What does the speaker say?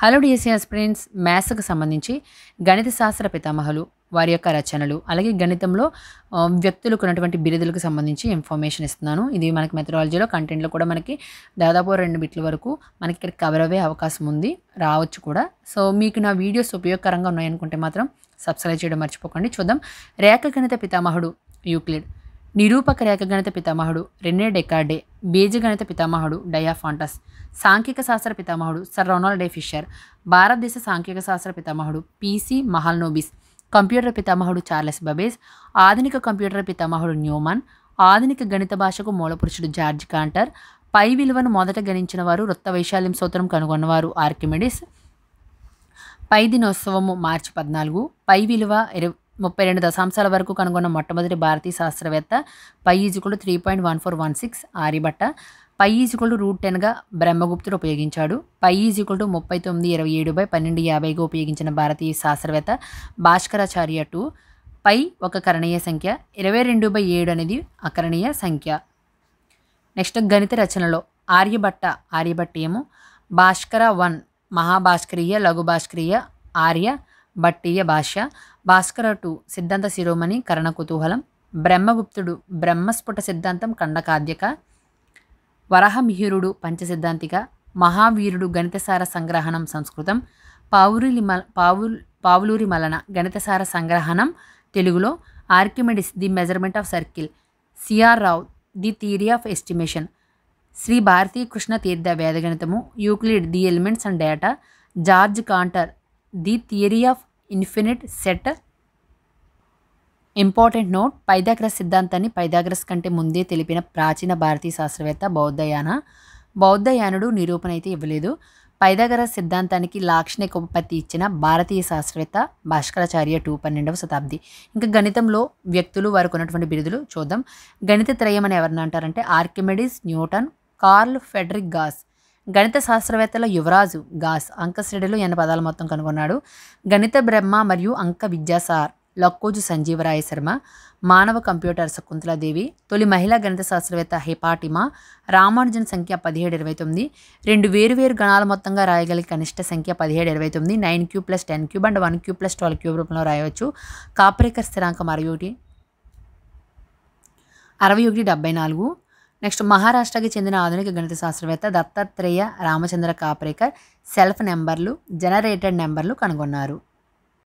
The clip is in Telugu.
హలో డిఎస్సిఎస్ ఫ్రెండ్స్, మ్యాథ్స్కి సంబంధించి గణిత శాస్త్ర పితామహులు వారి యొక్క రచనలు, అలాగే గణితంలో వ్యక్తులకు ఉన్నటువంటి బిరుదులకు సంబంధించి ఇన్ఫర్మేషన్ ఇస్తున్నాను. ఇది మనకి మెథడాలజీలో కంటెంట్లో కూడా మనకి దాదాపు 2 బిట్ల వరకు మనకి ఇక్కడ కవర్ అయ్యే అవకాశం ఉంది, రావచ్చు కూడా. సో మీకు నా వీడియోస్ ఉపయోగకరంగా ఉన్నాయనుకుంటే మాత్రం సబ్స్క్రైబ్ చేయడం మర్చిపోకండి. చూద్దాం. రేఖాగణిత పితామహుడు యూక్లిడ్, నిరూపక రేఖాగణిత పితామహుడు రెనే డెకార్డే, బీజగణిత పితామహుడు డయాఫాంటస్, సాంఖ్యిక శాస్త్ర పితామహుడు సర్ రొనాల్డ్ డే ఫిషర్, భారతదేశ సాంఖ్యిక శాస్త్ర పితామహుడు పిసి మహల్నోబిస్, కంప్యూటర్ పితామహుడు చార్లెస్ బబేజ్, ఆధునిక కంప్యూటర్ పితామహుడు న్యూమాన్, ఆధునిక గణిత భాషకు మూలపురుషుడు జార్జ్ కాంటర్, పై విలువను మొదట గణించిన వారు, వృత్త వైశాల్యం సూత్రం కనుగొన్నవారు ఆర్కిమెడిస్, పై దినోత్సవము మార్చి 14, పై విలువ 32 దశాంశాల వరకు కనుగొన్న మొట్టమొదటి భారతీయ శాస్త్రవేత్త, పై ఈజ్వల్ 3.1416 ఆర్యభట్ట, పై ఈజ్వల్ √10గా బ్రహ్మగుప్తుడు ఉపయోగించాడు, పై ఈజ్వల్ 3927/1250గా ఉపయోగించిన భారతీయ శాస్త్రవేత్త భాస్కరాచార్య 2, పై ఒక కరణీయ సంఖ్య, 22/7 అనేది అకరణీయ సంఖ్య. నెక్స్ట్ గణిత రచనలో ఆర్యభట్టీయము, భాస్కర 1 మహాభాస్కరీయ, లఘు భాస్కరీయ, ఆర్య భట్టీయ భాష్య, భాస్కర 2 సిద్ధాంత శిరోమణి కరణ కుతూహలం, బ్రహ్మగుప్తుడు బ్రహ్మస్ఫుట సిద్ధాంతం ఖండకాద్యక, వరాహమిహిరుడు పంచసిద్ధాంతిక, మహావీరుడు గణితసార సంగ్రహణం సంస్కృతం, పావులూరి మలన గణితసార సంగ్రహణం తెలుగులో, Archimedes the measurement of circle, C R Rao the theory of estimation, Shri Bharati Krishna Tirtha వేదగణితము, Euclid the elements and data, George Cantor the theory of infinite set. Important note: Pythagoras సిద్ధాంతాన్ని పైథాగరస్ కంటే ముందే తెలిపిన ప్రాచీన భారతీయ శాస్త్రవేత్త బౌద్ధయానుడు నిరూపణ అయితే ఇవ్వలేదు. పైథాగరస్ సిద్ధాంతానికి లాక్షణిక ఉపపత్తి ఇచ్చిన భారతీయ శాస్త్రవేత్త భాస్కరాచార్య 2 12వ శతాబ్ది. ఇంకా గణితంలో వ్యక్తులు వారికి ఉన్నటువంటి బిరుదులు చూద్దాం. గణిత త్రయం అని ఎవరిని అంటారంటే Archimedes, Newton, Carl Friedrich Gauss. గణిత శాస్త్రవేత్తల యువరాజు గాస్ అంకశ్రేణిలో 80 పదాల మొత్తం కనుగొన్నాడు. గణిత బ్రహ్మ మరియు అంక విద్యాసార్ లక్కోజు సంజీవరాయ శర్మ, మానవ కంప్యూటర్ శకుంతలాదేవి, తొలి మహిళా గణిత శాస్త్రవేత్త హెపాటిమా, రామానుజన్ సంఖ్య 1729, 2 వేరువేరు గణాల మొత్తంగా రాయగలిగే కనిష్ట సంఖ్య 1729, 9³ + 10³ అండ్ 1³ + 12³ రూపంలో రాయవచ్చు. కాప్రేకర్ స్థిరాంకం 61/74. నెక్స్ట్ మహారాష్ట్రకి చెందిన ఆధునిక గణిత శాస్త్రవేత్త దత్తాత్రేయ రామచంద్ర కాప్రేకర్ సెల్ఫ్ నెంబర్లు, జనరేటెడ్ నెంబర్లు కనుగొన్నారు.